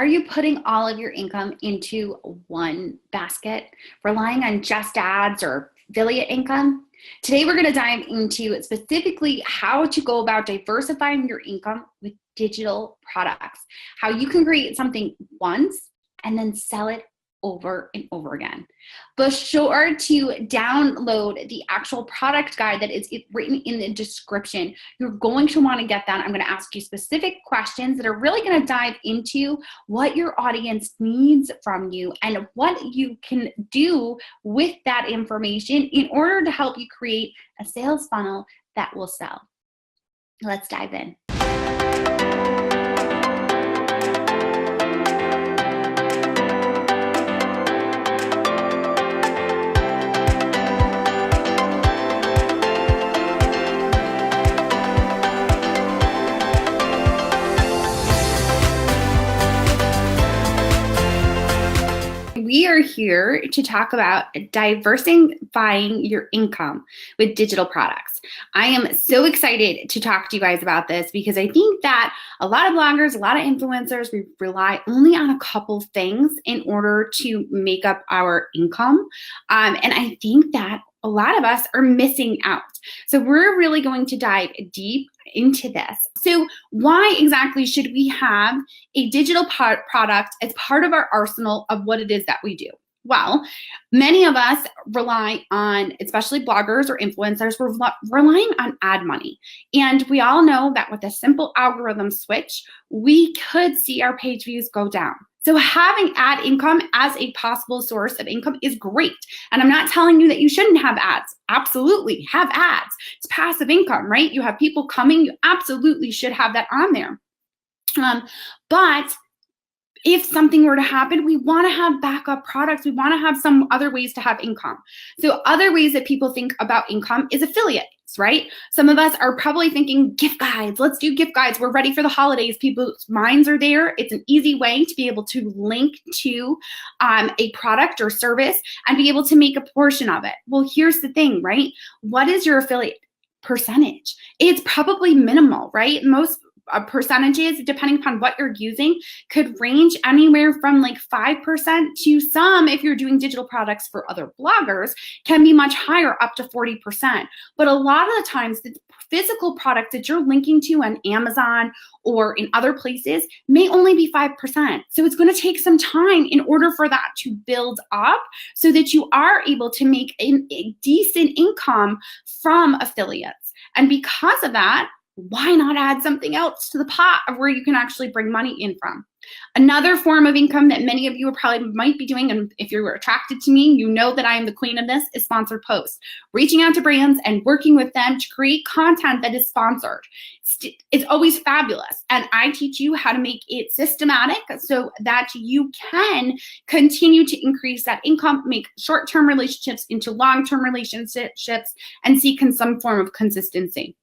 Are you putting all of your income into one basket, relying on just ads or affiliate income? Today, we're going to dive into specifically how to go about diversifying your income with digital products, how you can create something once and then sell it over and over again. Be sure to download the actual product guide that is written in the description. You're going to want to get that. I'm going to ask you specific questions that are really going to dive into what your audience needs from you and what you can do with that information in order to help you create a sales funnel that will sell. Let's dive in. We are here to talk about diversifying your income with digital products. I am so excited to talk to you guys about this because I think that a lot of bloggers, a lot of influencers, we rely only on a couple things in order to make up our income. And I think that a lot of us are missing out. So we're really going to dive deep into this. So why exactly should we have a digital product as part of our arsenal of what it is that we do? Well, many of us rely on, especially bloggers or influencers, we're relying on ad money. And we all know that with a simple algorithm switch, we could see our page views go down. So having ad income as a possible source of income is great. And I'm not telling you that you shouldn't have ads. Absolutely, have ads. It's passive income, right? You have people coming, you absolutely should have that on there. But if something were to happen, we want to have backup products. We want to have some other ways to have income. So other ways that people think about income is affiliates, right? Some of us are probably thinking gift guides. Let's do gift guides. We're ready for the holidays. People's minds are there. It's an easy way to be able to link to a product or service and be able to make a portion of it. Well, here's the thing, right? What is your affiliate percentage? It's probably minimal, right? Most percentages, depending upon what you're using, could range anywhere from like 5% to some, if you're doing digital products for other bloggers, can be much higher, up to 40%. But a lot of the times, the physical product that you're linking to on Amazon or in other places may only be 5%. So it's going to take some time in order for that to build up so that you are able to make a decent income from affiliates. And because of that, why not add something else to the pot of where you can actually bring money in from? Another form of income that many of you probably might be doing, and if you're attracted to me, you know that I am the queen of this, is sponsored posts. Reaching out to brands and working with them to create content that is sponsored. It's always fabulous. And I teach you how to make it systematic so that you can continue to increase that income, make short-term relationships into long-term relationships, and seek some form of consistency.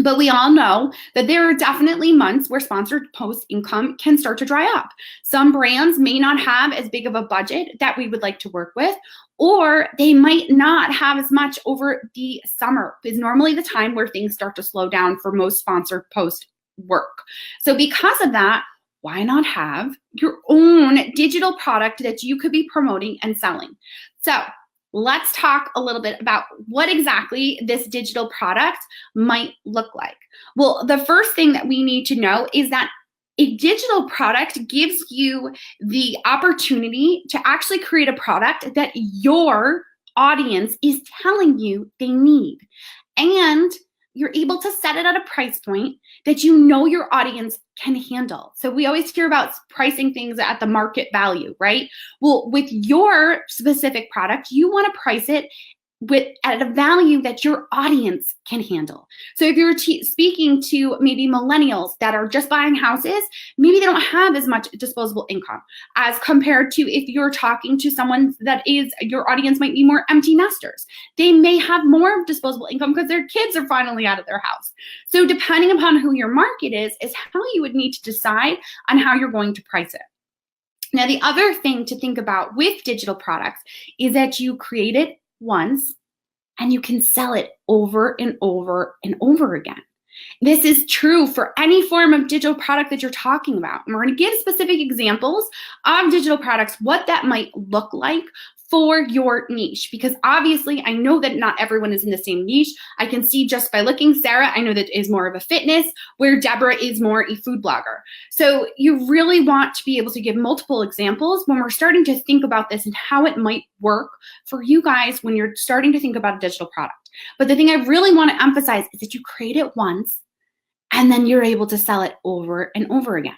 But we all know that there are definitely months where sponsored post income can start to dry up. Some brands may not have as big of a budget that we would like to work with, or they might not have as much over the summer. Is normally the time where things start to slow down for most sponsored post work. So because of that, why not have your own digital product that you could be promoting and selling? So let's talk a little bit about what exactly this digital product might look like. Well, the first thing that we need to know is that a digital product gives you the opportunity to actually create a product that your audience is telling you they need. And you're able to set it at a price point that you know your audience can handle. So we always hear about pricing things at the market value, right? Well, with your specific product, you want to price it at a value that your audience can handle. So if you're speaking to maybe millennials that are just buying houses, maybe they don't have as much disposable income as compared to if you're talking to someone that is, your audience might be more empty nesters. They may have more disposable income because their kids are finally out of their house. So depending upon who your market is how you would need to decide on how you're going to price it. Now, the other thing to think about with digital products is that you create it once and you can sell it over and over and over again. This is true for any form of digital product that you're talking about. And we're going to give specific examples of digital products, what that might look like for your niche, because obviously I know that not everyone is in the same niche. I can see just by looking, Sarah, I know that is more of a fitness, where Deborah is more a food blogger. So you really want to be able to give multiple examples when we're starting to think about this and how it might work for you guys when you're starting to think about a digital product. But the thing I really want to emphasize is that you create it once and then you're able to sell it over and over again.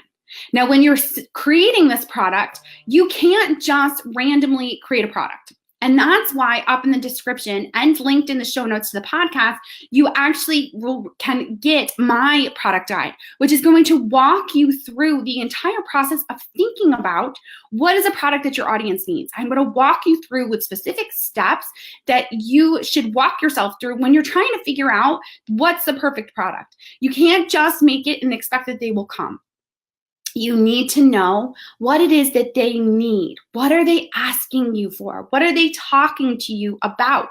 Now, when you're creating this product, you can't just randomly create a product. And that's why up in the description and linked in the show notes to the podcast, you actually can get my product guide, which is going to walk you through the entire process of thinking about what is a product that your audience needs. I'm going to walk you through with specific steps that you should walk yourself through when you're trying to figure out what's the perfect product. You can't just make it and expect that they will come. You need to know what it is that they need. What are they asking you for? What are they talking to you about?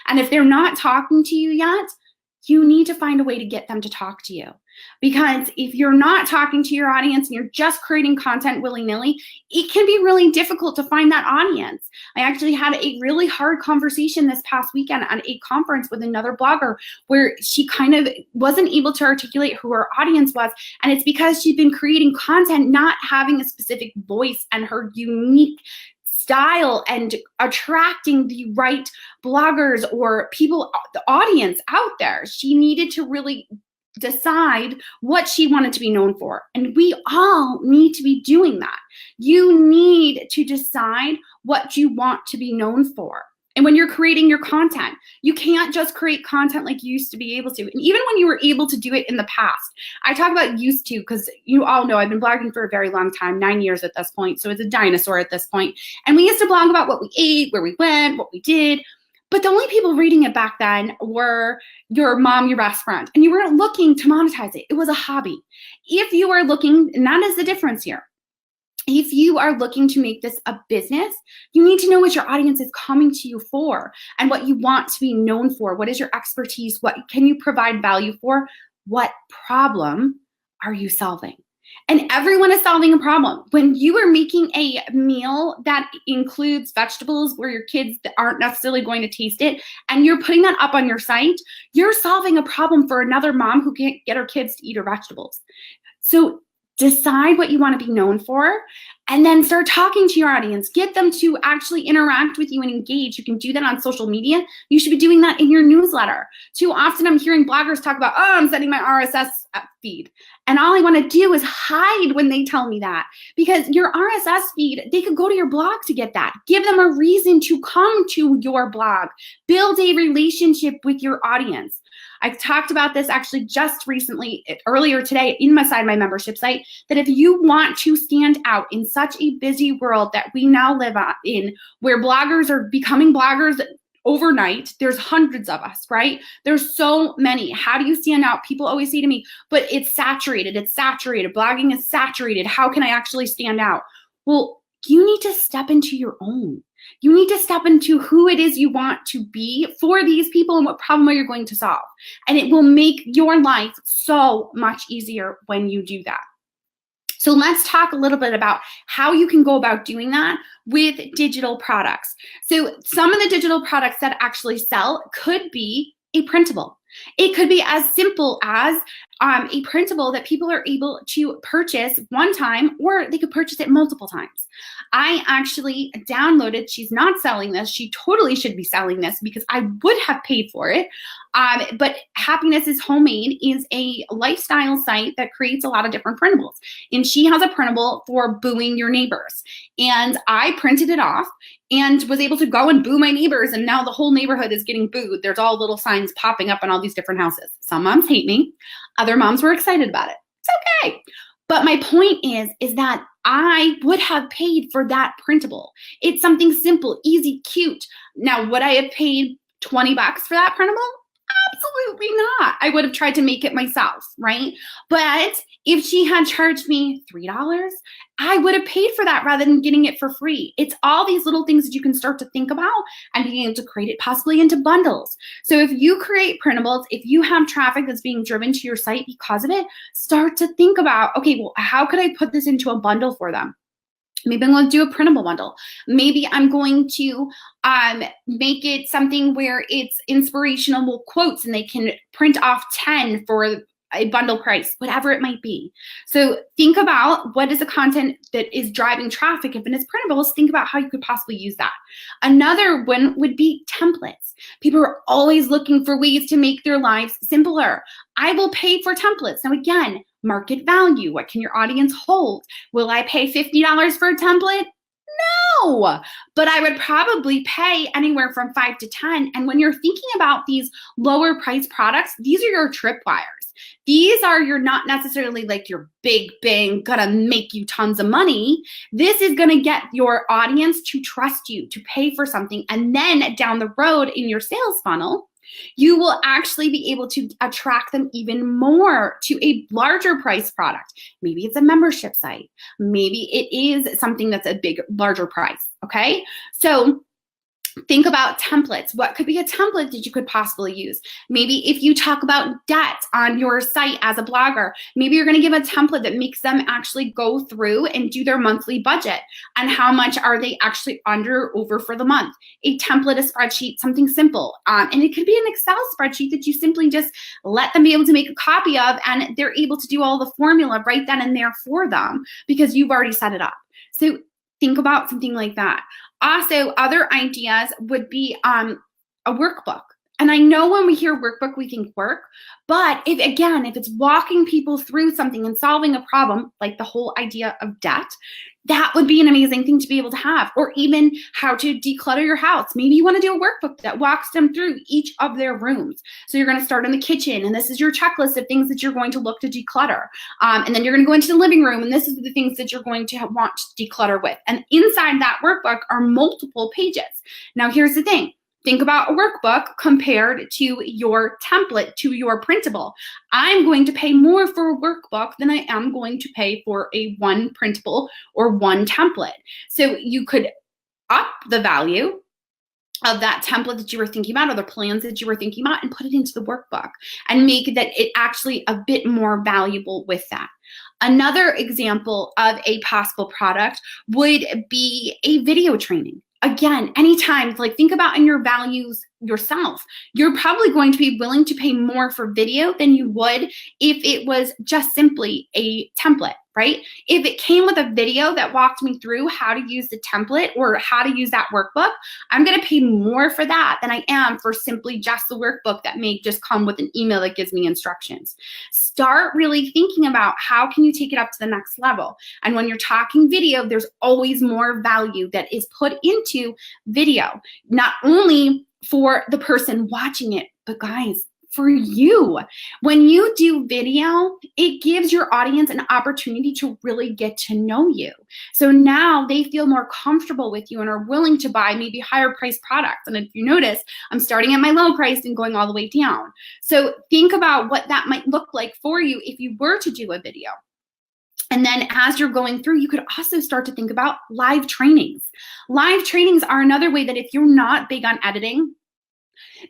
And if they're not talking to you yet, you need to find a way to get them to talk to you. Because if you're not talking to your audience and you're just creating content willy-nilly, it can be really difficult to find that audience. I actually had a really hard conversation this past weekend at a conference with another blogger where she kind of wasn't able to articulate who her audience was. And it's because she'd been creating content, not having a specific voice and her unique style and attracting the right bloggers or people, the audience out there. She needed to really decide what she wanted to be known for. And we all need to be doing that. You need to decide what you want to be known for. And when you're creating your content, you can't just create content like you used to be able to. And even when you were able to do it in the past, I talk about used to because you all know I've been blogging for a very long time, 9 years at this point. So it's a dinosaur at this point. And we used to blog about what we ate, where we went, what we did. But the only people reading it back then were your mom, your best friend, and you weren't looking to monetize it. It was a hobby. If you are looking, and that is the difference here. If you are looking to make this a business, you need to know what your audience is coming to you for and what you want to be known for. What is your expertise? What can you provide value for? What problem are you solving? And everyone is solving a problem. When you are making a meal that includes vegetables where your kids aren't necessarily going to taste it, and you're putting that up on your site, you're solving a problem for another mom who can't get her kids to eat her vegetables. So decide what you want to be known for, and then start talking to your audience. Get them to actually interact with you and engage. You can do that on social media. You should be doing that in your newsletter. Too often I'm hearing bloggers talk about, oh, I'm sending my RSS feed. And all I want to do is hide when they tell me that. Because your RSS feed, they could go to your blog to get that. Give them a reason to come to your blog. Build a relationship with your audience. I talked about this actually just recently, earlier today, inside my membership site, that if you want to stand out in such a busy world that we now live in, where bloggers are becoming bloggers overnight, there's hundreds of us, right? There's so many. How do you stand out? People always say to me, but it's saturated. It's saturated. Blogging is saturated. How can I actually stand out? Well, you need to step into your own. You need to step into who it is you want to be for these people and what problem are you going to solve. And it will make your life so much easier when you do that. So let's talk a little bit about how you can go about doing that with digital products. So some of the digital products that actually sell could be a printable. It could be as simple as a printable that people are able to purchase one time, or they could purchase it multiple times. I actually downloaded, she's not selling this, she totally should be selling this because I would have paid for it. But Happiness is Homemade is a lifestyle site that creates a lot of different printables. And she has a printable for booing your neighbors. And I printed it off and was able to go and boo my neighbors. And now the whole neighborhood is getting booed. There's all little signs popping up in all these different houses. Some moms hate me. Other moms were excited about it. It's okay. But my point is that I would have paid for that printable. It's something simple, easy, cute. Now, would I have paid $20 for that printable? Absolutely not. I would have tried to make it myself, right? But if she had charged me $3, I would have paid for that rather than getting it for free. It's all these little things that you can start to think about and being able to create it possibly into bundles. So if you create printables, if you have traffic that's being driven to your site because of it, start to think about, okay, well, how could I put this into a bundle for them? Maybe I'm going to do a printable bundle. Maybe I'm going to make it something where it's inspirational quotes and they can print off 10 for a bundle price, whatever it might be. So think about what is the content that is driving traffic. If it is printables, think about how you could possibly use that. Another one would be templates. People are always looking for ways to make their lives simpler. I will pay for templates. Now again, market value. What can your audience hold? Will I pay $50 for a template? No, but I would probably pay anywhere from 5 to 10. And when you're thinking about these lower price products, these are your tripwires. These are your not necessarily like your big bang, gonna make you tons of money. This is gonna get your audience to trust you, to pay for something. And then down the road in your sales funnel, you will actually be able to attract them even more to a larger price product. Maybe it's a membership site. Maybe it is something that's a larger price, okay? So think about templates. What could be a template that you could possibly use? Maybe if you talk about debt on your site as a blogger, maybe you're going to give a template that makes them actually go through and do their monthly budget and how much are they actually under or over for the month. A template, a spreadsheet, something simple. And it could be an Excel spreadsheet that you simply just let them be able to make a copy of and they're able to do all the formula right then and there for them because you've already set it up. So think about something like that. Also, other ideas would be a workbook. And I know when we hear workbook, we think work, but if it's walking people through something and solving a problem, like the whole idea of debt, that would be an amazing thing to be able to have. Or even how to declutter your house. Maybe you want to do a workbook that walks them through each of their rooms. So you're going to start in the kitchen, and this is your checklist of things that you're going to look to declutter. And then you're going to go into the living room, and this is the things that you're going to want to declutter with. And inside that workbook are multiple pages. Now, here's the thing. Think about a workbook compared to your template, to your printable. I'm going to pay more for a workbook than I am going to pay for a one printable or one template. So you could up the value of that template that you were thinking about or the plans that you were thinking about and put it into the workbook and make that it actually a bit more valuable with that. Another example of a possible product would be a video training. Again, anytime, like think about in your values yourself, you're probably going to be willing to pay more for video than you would if it was just simply a template, right? If it came with a video that walked me through how to use the template or how to use that workbook, I'm going to pay more for that than I am for simply just the workbook that may just come with an email that gives me instructions. Start really thinking about how can you take it up to the next level. And when you're talking video, there's always more value that is put into video, not only for the person watching it, but guys, for you. When you do video, it gives your audience an opportunity to really get to know you. So now they feel more comfortable with you and are willing to buy maybe higher priced products. And if you notice, I'm starting at my low price and going all the way down. So think about what that might look like for you if you were to do a video. And then as you're going through, you could also start to think about live trainings. Live trainings are another way that if you're not big on editing,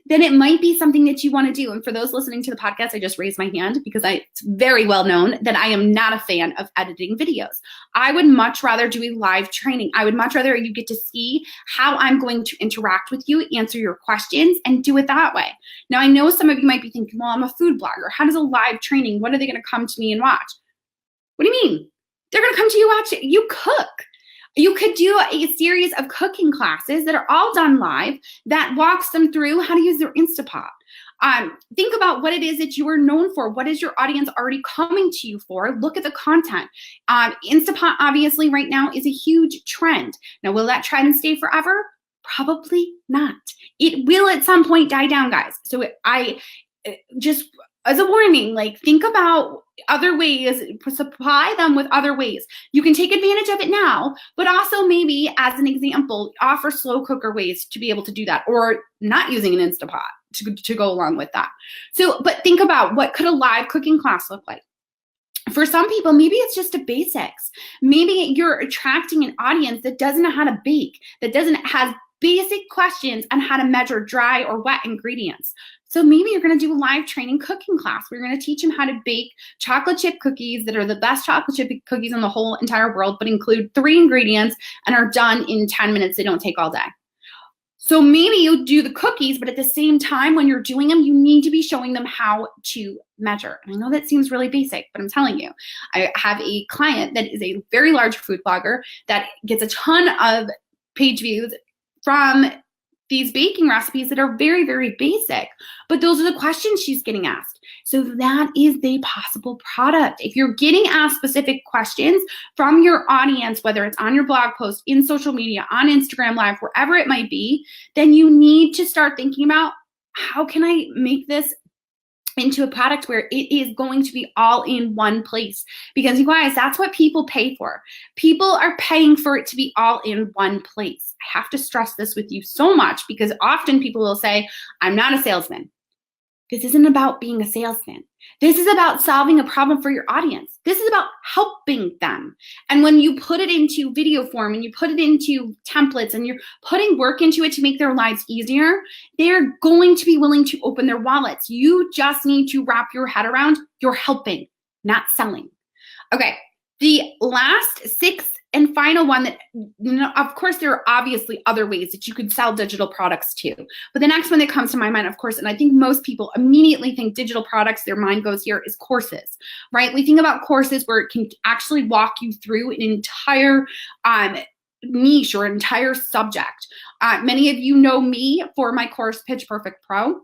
then it might be something that you want to do. And for those listening to the podcast, I just raised my hand because it's very well known that I am not a fan of editing videos. I would much rather do a live training. I would much rather you get to see how I'm going to interact with you, answer your questions, and do it that way. Now, I know some of you might be thinking, well, I'm a food blogger. How does a live training, what are they going to come to me and watch? What do you mean? They're going to come to you watch it. You cook. You could do a series of cooking classes that are all done live that walks them through how to use their Instapot. Think about what it is that you are known for. What is your audience already coming to you for? Look at the content. Instapot obviously right now is a huge trend. Now, will that trend stay forever? Probably not. It will at some point die down, guys. So I just, as a warning, like think about other ways, supply them with other ways. You can take advantage of it now, but also maybe as an example, offer slow cooker ways to be able to do that, or not using an Instapot to go along with that. So, but think about, what could a live cooking class look like? For some people, maybe it's just the basics. Maybe you're attracting an audience that doesn't know how to bake, that has basic questions on how to measure dry or wet ingredients. So maybe you're going to do a live training cooking class. We're going to teach them how to bake chocolate chip cookies that are the best chocolate chip cookies in the whole entire world, but include 3 ingredients and are done in 10 minutes. They don't take all day. So maybe you do the cookies, but at the same time, when you're doing them, you need to be showing them how to measure. And I know that seems really basic, but I'm telling you, I have a client that is a very large food blogger that gets a ton of page views from these baking recipes that are very, very basic, but those are the questions she's getting asked. So that is the possible product. If you're getting asked specific questions from your audience, whether it's on your blog post, in social media, on Instagram Live, wherever it might be, then you need to start thinking about, how can I make this into a product where it is going to be all in one place? Because you guys, that's what people pay for. People are paying for it to be all in one place. I have to stress this with you so much, because often people will say, I'm not a salesman. This isn't about being a salesman. This is about solving a problem for your audience. This is about helping them. And when you put it into video form and you put it into templates and you're putting work into it to make their lives easier, they're going to be willing to open their wallets. You just need to wrap your head around, you're helping, not selling. Okay, the last 6th and final one that, of course, there are obviously other ways that you could sell digital products too. But the next one that comes to my mind, of course, and I think most people immediately think digital products, their mind goes here, is courses, right? We think about courses where it can actually walk you through an entire niche or entire subject. Many of you know me for my course, Pitch Perfect Pro,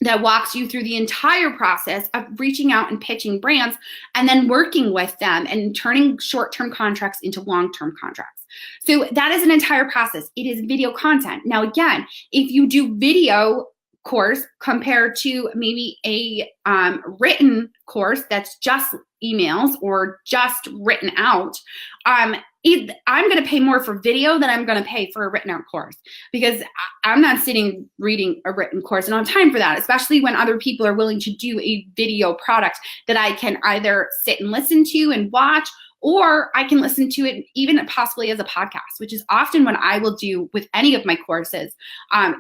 that walks you through the entire process of reaching out and pitching brands and then working with them and turning short-term contracts into long-term contracts. So that is an entire process. It is video content. Now, again, if you do video course compared to maybe a written course that's just emails or just written out, I'm going to pay more for video than I'm going to pay for a written out course, because I'm not sitting reading a written course. I don't have time for that, especially when other people are willing to do a video product that I can either sit and listen to and watch, or I can listen to it even possibly as a podcast, which is often what I will do with any of my courses,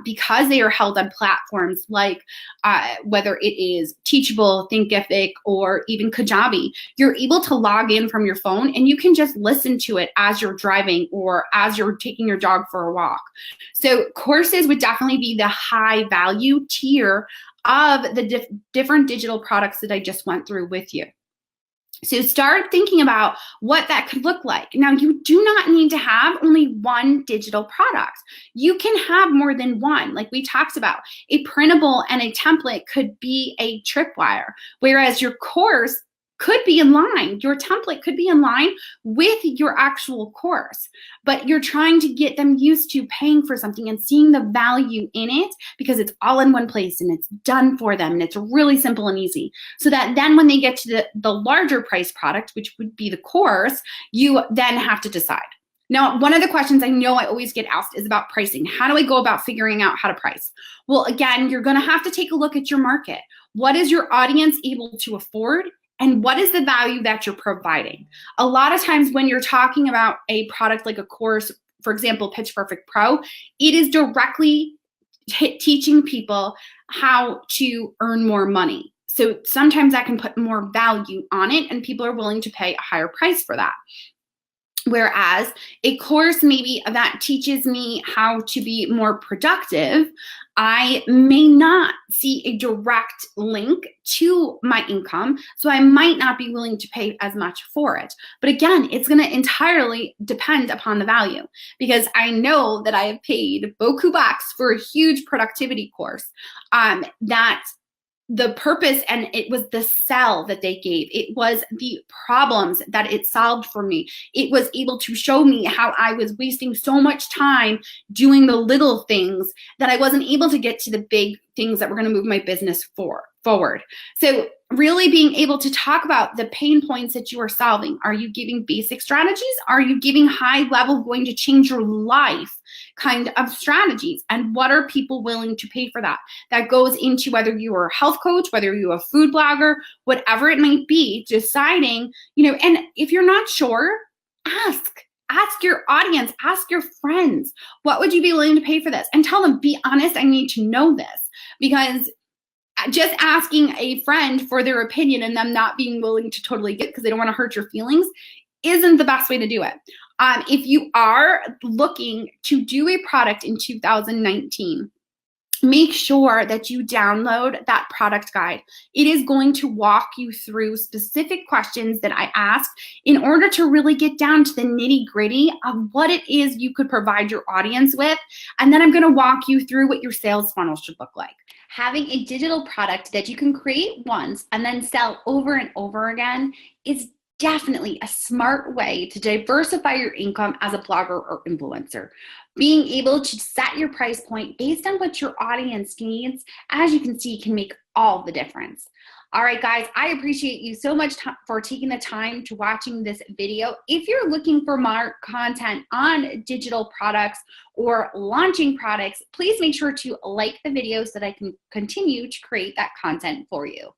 because they are held on platforms like whether it is Teachable, Thinkific, or even Kajabi. You're able to log in from your phone and you can just listen to it as you're driving or as you're taking your dog for a walk. So courses would definitely be the high value tier of the different digital products that I just went through with you. So start thinking about what that could look like. Now, you do not need to have only one digital product. You can have more than one. Like we talked about, a printable and a template could be a tripwire, whereas your course could be in line. Your template could be in line with your actual course, but you're trying to get them used to paying for something and seeing the value in it because it's all in one place and it's done for them and it's really simple and easy. So that then when they get to the larger price product, which would be the course, you then have to decide. Now, one of the questions I know I always get asked is about pricing. How do I go about figuring out how to price? Well, again, you're going to have to take a look at your market. What is your audience able to afford? And what is the value that you're providing? A lot of times when you're talking about a product like a course, for example, Pitch Perfect Pro, it is directly teaching people how to earn more money. So sometimes that can put more value on it and people are willing to pay a higher price for that. Whereas a course maybe that teaches me how to be more productive, I may not see a direct link to my income, so I might not be willing to pay as much for it. But again, it's going to entirely depend upon the value, because I know that I have paid beaucoup bucks for a huge productivity course that the purpose, and it was the sell that they gave. It was the problems that it solved for me. It was able to show me how I was wasting so much time doing the little things that I wasn't able to get to the big things that were going to move my business forward. So really being able to talk about the pain points that you are solving. Are you giving basic strategies? Are you giving high level, going to change your life kind of strategies? And what are people willing to pay for that? That goes into whether you are a health coach, whether you're a food blogger, whatever it might be, deciding, and if you're not sure, ask your audience, ask your friends, what would you be willing to pay for this? And tell them, be honest, I need to know this. Because just asking a friend for their opinion and them not being willing to totally get because they don't want to hurt your feelings isn't the best way to do it. If you are looking to do a product in 2019, make sure that you download that product guide. It is going to walk you through specific questions that I asked in order to really get down to the nitty-gritty of what it is you could provide your audience with. And then I'm going to walk you through what your sales funnel should look like. Having a digital product that you can create once and then sell over and over again is definitely a smart way to diversify your income as a blogger or influencer. Being able to set your price point based on what your audience needs, as you can see, can make all the difference. All right, guys, I appreciate you so much for taking the time to watching this video. If you're looking for more content on digital products or launching products, please make sure to like the video so that I can continue to create that content for you.